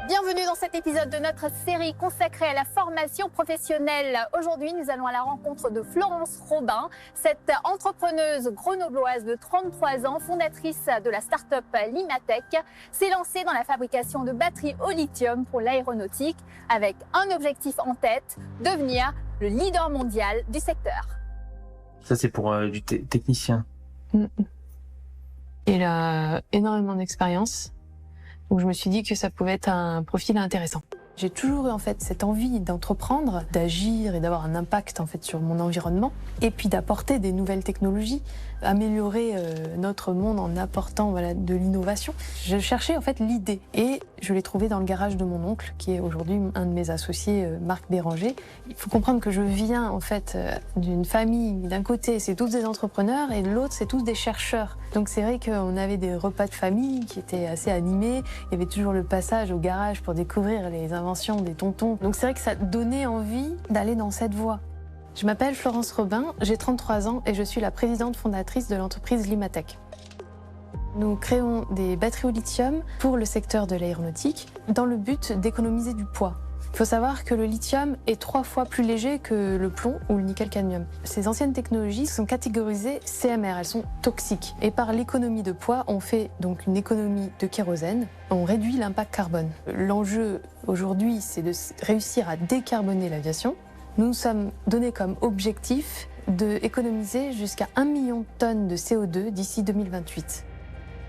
Bienvenue dans cet épisode de notre série consacrée à la formation professionnelle. Aujourd'hui, nous allons à la rencontre de Florence Robin, cette entrepreneuse grenobloise de 33 ans, fondatrice de la start-up Limatech, s'est lancée dans la fabrication de batteries au lithium pour l'aéronautique avec un objectif en tête, devenir le leader mondial du secteur. Ça, c'est pour du technicien. Il a énormément d'expérience. Donc je me suis dit que ça pouvait être un profil intéressant. J'ai toujours eu en fait cette envie d'entreprendre, d'agir et d'avoir un impact en fait sur mon environnement, et puis d'apporter des nouvelles technologies, améliorer notre monde en apportant de l'innovation. Je cherchais en fait l'idée et je l'ai trouvée dans le garage de mon oncle, qui est aujourd'hui un de mes associés, Marc Béranger. Il faut comprendre que je viens en fait d'une famille. D'un côté, c'est tous des entrepreneurs et de l'autre, c'est tous des chercheurs. Donc c'est vrai qu'on avait des repas de famille qui étaient assez animés. Il y avait toujours le passage au garage pour découvrir les inventions des tontons. Donc c'est vrai que ça donnait envie d'aller dans cette voie. Je m'appelle Florence Robin, j'ai 33 ans et je suis la présidente fondatrice de l'entreprise Limatech. Nous créons des batteries au lithium pour le secteur de l'aéronautique dans le but d'économiser du poids. Il faut savoir que le lithium est 3 fois plus léger que le plomb ou le nickel-cadmium. Ces anciennes technologies sont catégorisées CMR, elles sont toxiques. Et par l'économie de poids, on fait donc une économie de kérosène, on réduit l'impact carbone. L'enjeu aujourd'hui, c'est de réussir à décarboner l'aviation. Nous nous sommes donnés comme objectif d'économiser jusqu'à 1 million de tonnes de CO2 d'ici 2028.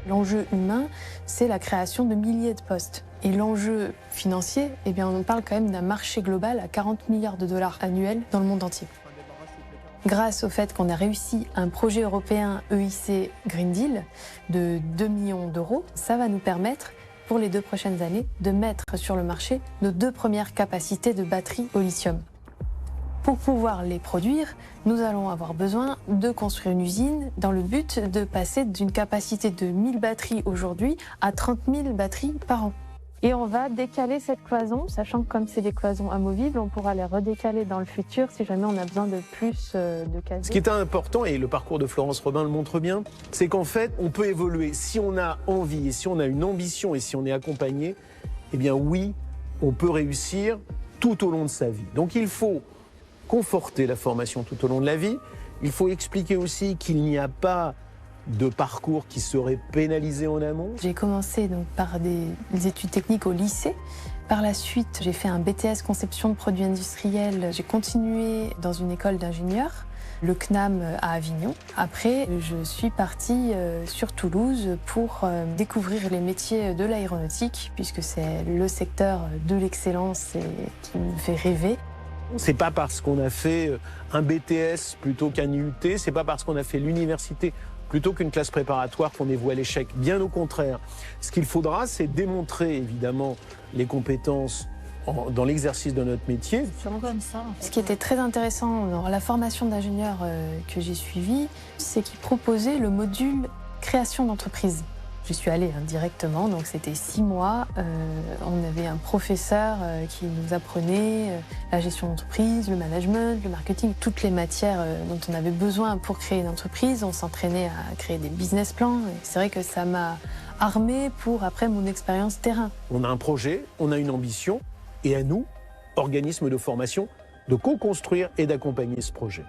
L'enjeu humain, c'est la création de milliers de postes. Et l'enjeu financier, eh bien, on parle quand même d'un marché global à 40 milliards de dollars annuels dans le monde entier. Grâce au fait qu'on a réussi un projet européen EIC Green Deal de 2 millions d'euros, ça va nous permettre, pour les 2 prochaines années, de mettre sur le marché nos 2 premières capacités de batteries au lithium. Pour pouvoir les produire, nous allons avoir besoin de construire une usine dans le but de passer d'une capacité de 1000 batteries aujourd'hui à 30 000 batteries par an. Et on va décaler cette cloison, sachant que comme c'est des cloisons amovibles, on pourra les redécaler dans le futur si jamais on a besoin de plus de casiers. Ce qui est important, et le parcours de Florence Robin le montre bien, c'est qu'en fait, on peut évoluer. Si on a envie, et si on a une ambition, et si on est accompagné, eh bien oui, on peut réussir tout au long de sa vie. Donc il faut conforter la formation tout au long de la vie. Il faut expliquer aussi qu'il n'y a pas de parcours qui serait pénalisé en amont. J'ai commencé donc par des études techniques au lycée. Par la suite, j'ai fait un BTS conception de produits industriels. J'ai continué dans une école d'ingénieurs, le CNAM à Avignon. Après, je suis partie sur Toulouse pour découvrir les métiers de l'aéronautique, puisque c'est le secteur de l'excellence et qui me fait rêver. C'est pas parce qu'on a fait un BTS plutôt qu'un IUT, c'est pas parce qu'on a fait l'université plutôt qu'une classe préparatoire qu'on est voué à l'échec. Bien au contraire. Ce qu'il faudra, c'est démontrer évidemment les compétences dans l'exercice de notre métier. C'est vraiment comme ça, en fait. Ce qui était très intéressant dans la formation d'ingénieur que j'ai suivie, c'est qu'ils proposaient le module création d'entreprise. J'y suis allée directement, donc c'était 6 mois. On avait un professeur qui nous apprenait la gestion d'entreprise, le management, le marketing, toutes les matières dont on avait besoin pour créer une entreprise. On s'entraînait à créer des business plans. Et c'est vrai que ça m'a armée pour après mon expérience terrain. On a un projet, on a une ambition, et à nous, organismes de formation, de co-construire et d'accompagner ce projet.